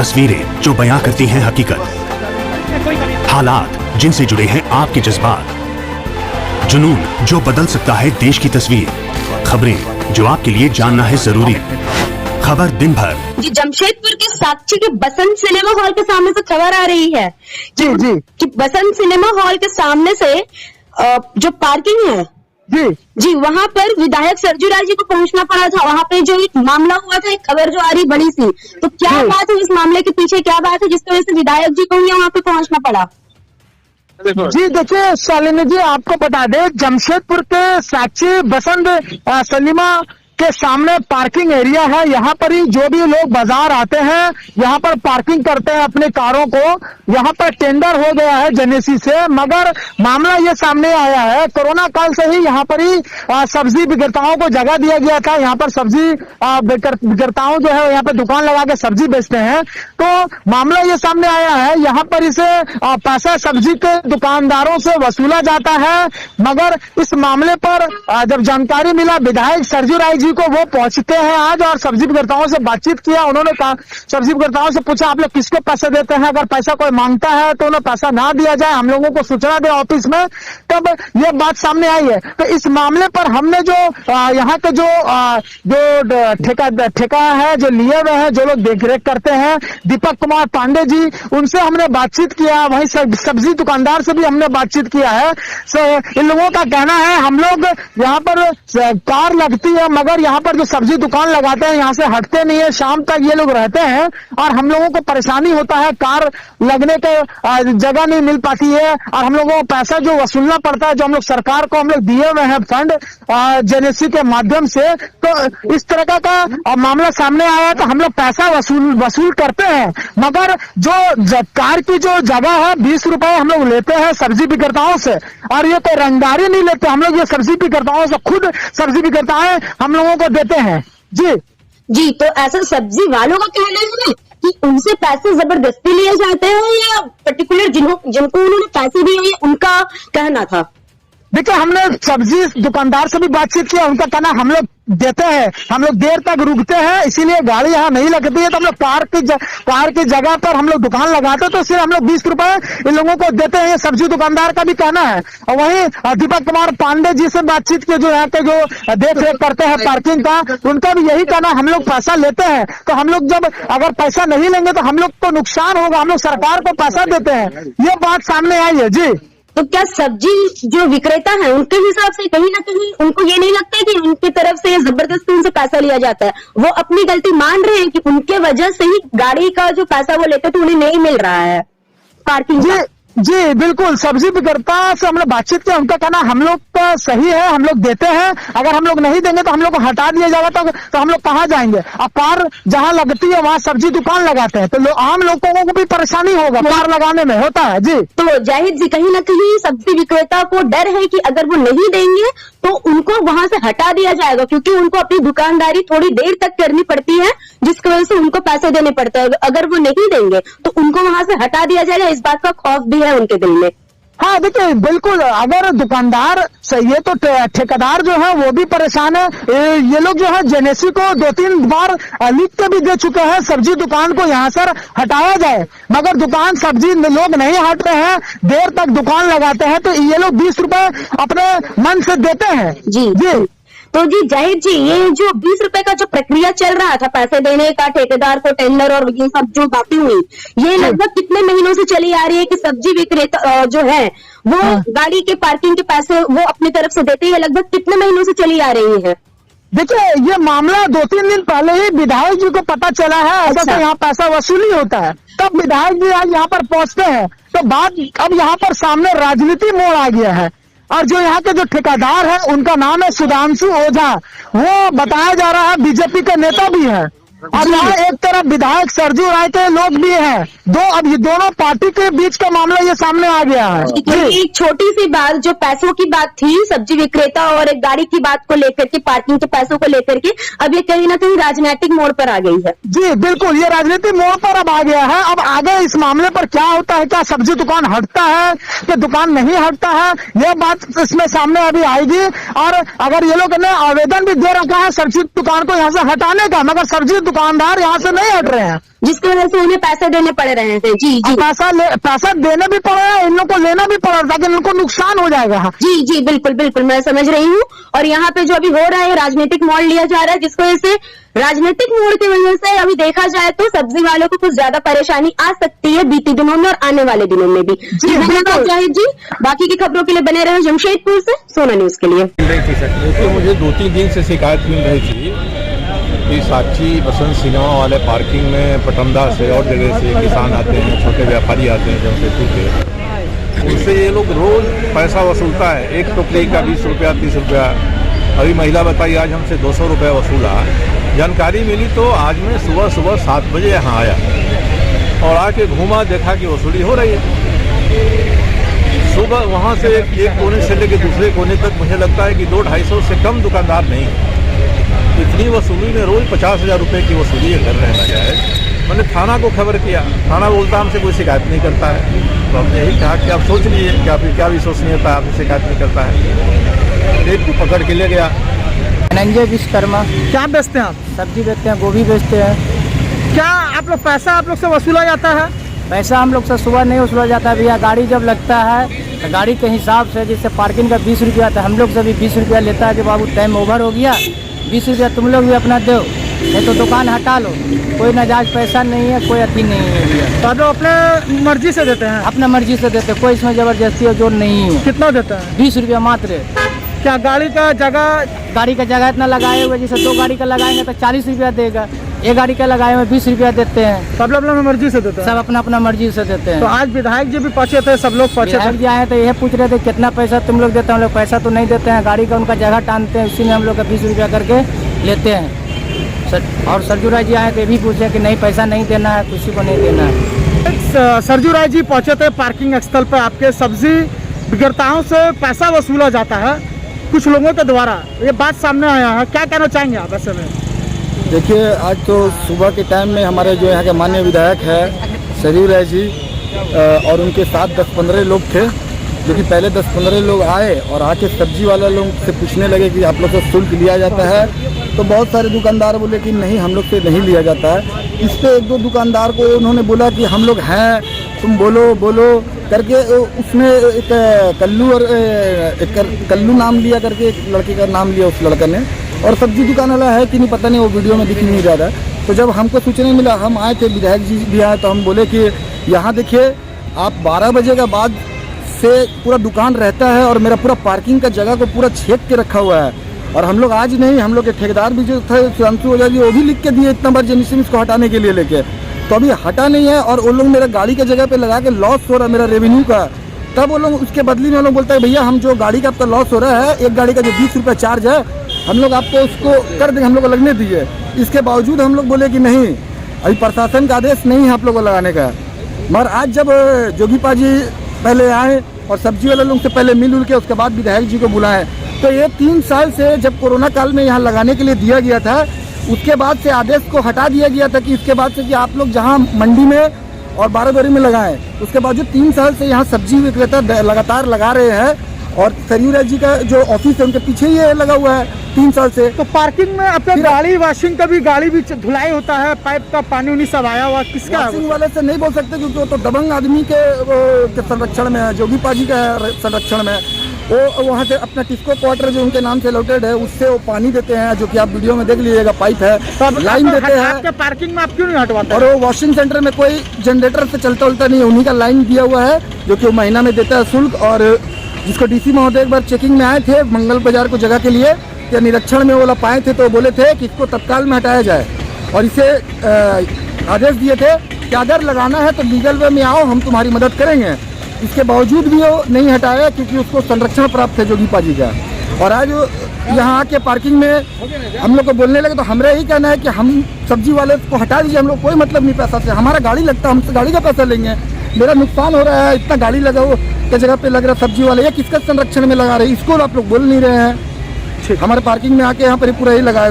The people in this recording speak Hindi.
तस्वीरें जो बयां करती हैं हकीकत, हालात जिनसे जुड़े हैं आपके जज्बात, जुनून जो बदल सकता है देश की तस्वीर, खबरें जो आपके लिए जानना है जरूरी। खबर दिन भर। जी, जमशेदपुर के साक्षी के बसंत सिनेमा हॉल के सामने से खबर आ रही है कि बसंत सिनेमा हॉल के सामने से जो पार्किंग है जी वहाँ पर विधायक सरजू राय जी को पहुंचना पड़ा था। वहाँ पे जो एक मामला हुआ था, एक खबर जो आ रही बड़ी सी, तो क्या बात है इस मामले के पीछे, क्या बात है जिसकी वजह से विधायक जी को वहाँ पे पहुंचना पड़ा? जी देखिए शालिनी जी, आपको बता दें जमशेदपुर के साक्षी बसंत सिनेमा के सामने पार्किंग एरिया है। यहाँ पर ही जो भी लोग बाजार आते हैं यहाँ पर पार्किंग करते हैं अपने कारों को। यहाँ पर टेंडर हो गया है जेनेसी से, मगर मामला ये सामने आया है कोरोना काल से ही यहाँ पर ही सब्जी विक्रेताओं को जगह दिया गया था। यहाँ पर सब्जी विक्रेताओं जो है यहाँ पर दुकान लगा के सब्जी बेचते हैं। तो मामला ये सामने आया है, यहाँ पर इसे पैसा सब्जी के दुकानदारों से वसूला जाता है। मगर इस मामले पर जब जानकारी मिला विधायक सरजू राय जी को, वो पहुंचते हैं आज और सब्जी विक्रेताओं से बातचीत किया। उन्होंने कहा, सब्जी विक्रेताओं से पूछा आप लोग किसको पैसे देते हैं, अगर पैसा कोई मांगता है तो उन्हें पैसा ना दिया जाए, हम लोगों को सूचना दे ऑफिस में। तब ये बात सामने आई है। तो इस मामले पर हमने जो यहाँ के जो ठेका है जो लिए हुए हैं, जो लोग देखरेख करते हैं, दीपक कुमार पांडे जी, उनसे हमने बातचीत किया। वहीं सब्जी दुकानदार से भी हमने बातचीत किया है। इन लोगों का कहना है हम लोग यहाँ पर कार लगती है मगर यहाँ पर जो सब्जी दुकान लगाते हैं यहाँ से हटते नहीं है, शाम तक ये लोग रहते हैं और हम लोगों को परेशानी होता है, कार लगने के जगह नहीं मिल पाती है और हम लोगों को पैसा जो वसूलना पड़ता है, जो हम लोग सरकार को हम लोग दिए हुए हैं फंड जेनेसी के माध्यम से। तो इस तरह का मामला सामने आया तो हम लोग पैसा वसूल करते हैं, मगर जो कार की जो जगह है 20 रुपए हम लोग लेते हैं सब्जी विक्रेताओं से, और ये तो रंगदारी नहीं लेते हम लोग, ये सब्जी विक्रेताओं से खुद सब्जी विक्रेताएं हम लोगों को देते हैं। जी तो ऐसा सब्जी वालों का कहना है कि उनसे पैसे जबरदस्ती लिए जाते हैं या पर्टिकुलर जिनको उन्होंने पैसे दिए उनका कहना था? देखिए हमने सब्जी दुकानदार से भी बातचीत किया, उनका कहना हम लोग देते हैं, हम लोग देर तक रुकते हैं इसीलिए गाड़ी यहाँ नहीं लगती है, तो हम लोग कार की जगह पर हम लोग दुकान लगाते हैं, तो इसलिए हम लोग 20 रुपए इन लोगों को देते हैं, ये सब्जी दुकानदार का भी कहना है। और वहीं दीपक कुमार पांडे जी से बातचीत की, जो यहाँ के जो देख रेख करते हैं पार्किंग का, उनका भी यही कहना हम लोग पैसा लेते हैं, तो हम लोग जब अगर पैसा नहीं लेंगे तो हम लोग को नुकसान होगा, हम लोग सरकार को पैसा देते हैं, ये बात सामने आई है। जी तो क्या सब्जी जो विक्रेता है उनके हिसाब से कहीं ना कहीं उनको ये नहीं लगता है कि उनकी तरफ से जबरदस्ती उनसे पैसा लिया जाता है, वो अपनी गलती मान रहे हैं कि उनके वजह से ही गाड़ी का जो पैसा वो लेते तो उन्हें नहीं मिल रहा है पार्किंग? जी बिल्कुल, सब्जी विक्रेता से हमने बातचीत किया, उनका कहना हम लोग का सही है, हम लोग देते हैं, अगर हम लोग नहीं देंगे तो हम लोग को हटा दिया जाएगा, तो हम लोग कहाँ जाएंगे? अब कार जहाँ लगती है वहाँ सब्जी दुकान लगाते हैं, तो आम लोगों को भी परेशानी होगा कार लगाने में, होता है। जी तो जाहिर जी कहीं ना कहीं सब्जी विक्रेता को डर है कि अगर वो नहीं देंगे तो उनको वहां से हटा दिया जाएगा, क्योंकि उनको अपनी दुकानदारी थोड़ी देर तक करनी पड़ती है जिसकी वजह से उनको पैसे देने पड़ते हैं। अगर वो नहीं देंगे तो उनको वहां से हटा दिया जाएगा, इस बात का खौफ भी है उनके दिल में। हाँ देखिए बिल्कुल, अगर दुकानदार सही है तो ठेकेदार जो है वो भी परेशान है। ये लोग जो है जेनेसी को 2-3 बार लिख के भी दे चुके हैं सब्जी दुकान को यहाँ से हटाया जाए, मगर दुकान सब्जी लोग नहीं हट रहे हैं, देर तक दुकान लगाते हैं, तो ये लोग 20 रुपए अपने मन से देते हैं। जी तो जी जाहिर जी, ये जो 20 रुपए का जो प्रक्रिया चल रहा था पैसे देने का ठेकेदार को, टेंडर और ये सब जो बातें हुई, ये लगभग कितने महीनों से चली आ रही है कि सब्जी विक्रेता जो है वो गाड़ी के पार्किंग के पैसे वो अपनी तरफ से देते हैं, लगभग कितने महीनों से चली आ रही है? देखिए ये मामला 2-3 दिन पहले ही विधायक जी को पता चला है, ऐसा तो यहाँ पैसा वसूली होता है, तब विधायक जी आज यहाँ पर पहुंचते हैं, तो बात अब यहाँ पर सामने राजनीति मोड़ आ गया है। और जो यहाँ के जो ठेकेदार है उनका नाम है सुधांशु ओझा, वो बताया जा रहा है बीजेपी के नेता भी है, और यहाँ एक तरफ विधायक सरजू राय के लोग भी हैं, अब ये दोनों पार्टी के बीच का मामला ये सामने आ गया है। एक छोटी सी बात, जो पैसों की बात थी सब्जी विक्रेता और एक गाड़ी की बात को लेकर के, पार्किंग के पैसों को लेकर के, अब ये कहीं ना कहीं राजनीतिक मोड़ पर आ गई है। जी बिल्कुल, ये राजनीतिक मोड़ पर अब आ गया है। अब आगे इस मामले पर क्या होता है, क्या सब्जी दुकान हटता है कि दुकान नहीं हटता है, ये बात इसमें सामने अभी आएगी। और अगर ये लोग ने आवेदन भी दे रखा है सब्जी दुकान को यहाँ से हटाने का, मगर सब्जी दुकानदार यहाँ से नहीं हट रहे हैं, जिसकी वजह से उन्हें पैसे देने पड़ रहे थे। जी जी, पैसा देने भी पड़ रहा है, इन लोग को लेना भी पड़ रहा है, ताकि इनको नुकसान हो जाएगा। जी जी, बिल्कुल बिल्कुल, मैं समझ रही हूँ। और यहाँ पे जो अभी हो रहा है, राजनीतिक मोड़ लिया जा रहा है, जिसकी वजह से राजनीतिक मोड़ की वजह से अभी देखा जाए तो सब्जी वालों को कुछ ज्यादा परेशानी आ सकती है बीते दिनों में और आने वाले दिनों में भी। जी धन्यवाद जाहिद जी। बाकी की खबरों के लिए बने रहे जमशेदपुर से सोना न्यूज के लिए। देखिए, मुझे 2-3 दिन से शिकायत मिल रही थी कि साक्षी बसंत सिनेमा वाले पार्किंग में पटंदा से और जगह से किसान आते हैं, छोटे व्यापारी आते हैं जमशेदपुर के, उससे ये लोग रोज पैसा वसूलता है। एक टोकरी का 20 रुपया 30 रुपया। अभी महिला बताई आज हमसे 200 रुपया वसूला। जानकारी मिली तो आज मैं सुबह 7 बजे यहाँ आया और आके घूमा, देखा कि वसूली हो रही है। सुबह वहाँ से एक कोने से लेकर दूसरे कोने तक मुझे लगता है कि 200-250 से कम दुकानदार नहीं है। इतनी वसूली में रोज 50,000 रुपये की वसूली कर रहे हैं जाए। मैंने थाना को खबर किया, थाना बोलता हमसे कोई शिकायत नहीं करता है। तो हमने यही कहा कि आप सोच लीजिए कि आपकी क्या विश्वसनीयता, आपसे शिकायत नहीं करता है। एक को पकड़ के ले गया। धनंजय विश्वकर्मा। क्या बेचते हैं आप? सब्जी बेचते हैं, गोभी बेचते हैं। क्या आप लोग पैसा आप लोग से वसूला जाता है? पैसा हम लोग से सुबह नहीं वसूला जाता भैया। गाड़ी जब लगता है तो गाड़ी के हिसाब से, जैसे पार्किंग का 20 रुपया था, हम लोग से भी 20 रुपया लेता है कि बाबू टाइम ओवर हो गया, 20 रुपया तुम लोग भी अपना दो, नहीं तो दुकान हटा लो। कोई नाजायज पैसा नहीं है, कोई अति नहीं है भैया। तो आप लोग अपने मर्जी से देते हैं? अपना मर्जी से देते, कोई इसमें जबरदस्ती और जोर नहीं है। कितना देते हैं? 20 रुपया मात्र। क्या गाड़ी का जगह इतना लगाए हुए, जैसे 2 गाड़ी का लगाएंगे तो 40 रुपया देगा, 1 गाड़ी का लगाए हुए 20 रुपया देते हैं। सब लोग अपना मर्जी से देते हैं? सब अपना मर्जी से देते हैं। तो आज विधायक जी भी पहुंचे थे, सब लोग पहुंचे थे, आए तो यह पूछ रहे थे कितना पैसा तुम लोग देते हैं। हम लोग पैसा तो नहीं देते हैं, गाड़ी का उनका जगह टानते हैं, उसी में हम लोग का 20 रुपया करके लेते हैं। और सरजू राय जी आए तो ये भी पूछे कि नहीं, पैसा नहीं देना है, किसी को नहीं देना है। सरजू राय जी पहुंचे थे पार्किंग स्थल पर, आपके सब्जी विक्रेताओं से पैसा वसूला जाता है कुछ लोगों के द्वारा, ये बात सामने आया है, क्या कहना चाहेंगे आप ऐसे में? देखिए, आज तो सुबह के टाइम में हमारे जो यहाँ के माननीय विधायक है सरजू राय जी और उनके साथ 10-15 लोग थे, जो कि पहले 10-15 लोग आए और आके सब्जी वाला लोग से पूछने लगे कि आप लोग से शुल्क लिया जाता है। तो बहुत सारे दुकानदार बोले कि नहीं, हम लोग से नहीं लिया जाता है। इस पर 1-2 दुकानदार को उन्होंने बोला कि हम लोग हैं, तुम बोलो करके उसमें एक कल्लू और एक कल्लू नाम लिया करके एक लड़के का नाम लिया उस लड़का ने, और सब्जी दुकान वाला है कि नहीं पता नहीं, वो वीडियो में दिख नहीं रहा था। तो जब हमको सूचना मिला, हम आए थे, विधायक जी भी आए, तो हम बोले कि यहाँ देखिए, आप 12 बजे के बाद से पूरा दुकान रहता है और मेरा पूरा पार्किंग का जगह को पूरा छेद के रखा हुआ है। और हम लोग आज नहीं, हम लोग के ठेकेदार भी जो थे सुधांशु ओझा जी, वो भी लिख के दिए इतना बार जेनिसिम इसको हटाने के लिए लेके, तो अभी हटा नहीं है। और वो लोग मेरा गाड़ी के जगह पे लगा के लॉस हो रहा है मेरा रेवेन्यू का, तब वो लोग उसके बदले में वो लोग बोलता है भैया हम जो गाड़ी का आपका लॉस हो रहा है, एक गाड़ी का जो 20 रुपया चार्ज है, हम लोग आपको उसको कर देंगे, हम लोग को लगने दीजिए। इसके बावजूद हम लोग बोले कि नहीं, अभी प्रशासन का आदेश नहीं है आप लोग को लगाने का। मगर आज जब जोगीपा जी पहले आए और सब्जी वाले लोग से पहले मिल के उसके बाद विधायक जी को बुलाएं, तो ये 3 साल से जब कोरोना काल में यहाँ लगाने के लिए दिया गया था, उसके बाद से आदेश को हटा दिया गया था कि इसके बाद से कि आप लोग जहाँ मंडी में और बारादरी में लगाएं। उसके बावजूद 3 साल से यहाँ सब्जी विक्रेता लगातार लगा रहे हैं और सरजू राय जी का जो ऑफिस है उनके पीछे ही लगा हुआ है 3 साल से। तो पार्किंग में आपका गाड़ी वॉशिंग का भी, गाड़ी भी धुलाई होता है, पाइप का पानी उन्हीं सब आया हुआ, किसका? वॉशिंग वाले से नहीं बोल सकते क्योंकि वो तो दबंग आदमी के संरक्षण में है, जोगीपा जी का संरक्षण में। वो वहाँ से अपना टिस्को क्वार्टर जो उनके नाम से लॉटेड है, उससे वो पानी देते हैं, जो कि आप वीडियो में देख लीजिएगा, पाइप है, तो लाइन देते हैं। आपके पार्किंग में आप क्यों नहीं हटवाते? और वो वॉशिंग सेंटर में कोई जनरेटर से चलता उलता नहीं है, उन्हीं का लाइन दिया हुआ है, जो कि वो महीना में देता है शुल्क। और जिसको डीसी महोदय एक बार चेकिंग में आए थे मंगल बाजार को जगह के लिए, या निरीक्षण में वो लोग पाए थे, तो बोले थे कि इसको तत्काल में हटाया जाए और इसे आदेश दिए थे कि अगर लगाना है तो लीगल वे में आओ, हम तुम्हारी मदद करेंगे। इसके बावजूद भी वो नहीं हटाया क्योंकि उसको संरक्षण प्राप्त है जोगीपा जी का। और आज यहाँ आके पार्किंग में हम लोग को बोलने लगे, तो हमारा यही कहना है कि हम सब्जी वाले को हटा दीजिए, हम लोग कोई मतलब नहीं पैसा से, हमारा गाड़ी लगता है, हमसे गाड़ी का पैसा लेंगे, मेरा नुकसान हो रहा है, इतना गाड़ी लगा वो के जगह पे लग रहा है सब्जी वाले, ये किसका संरक्षण में लगा रहे हैं, इसको आप लोग बोल नहीं रहे हैं। हमारे पार्किंग में आके यहाँ पर पूरा ही लगाया।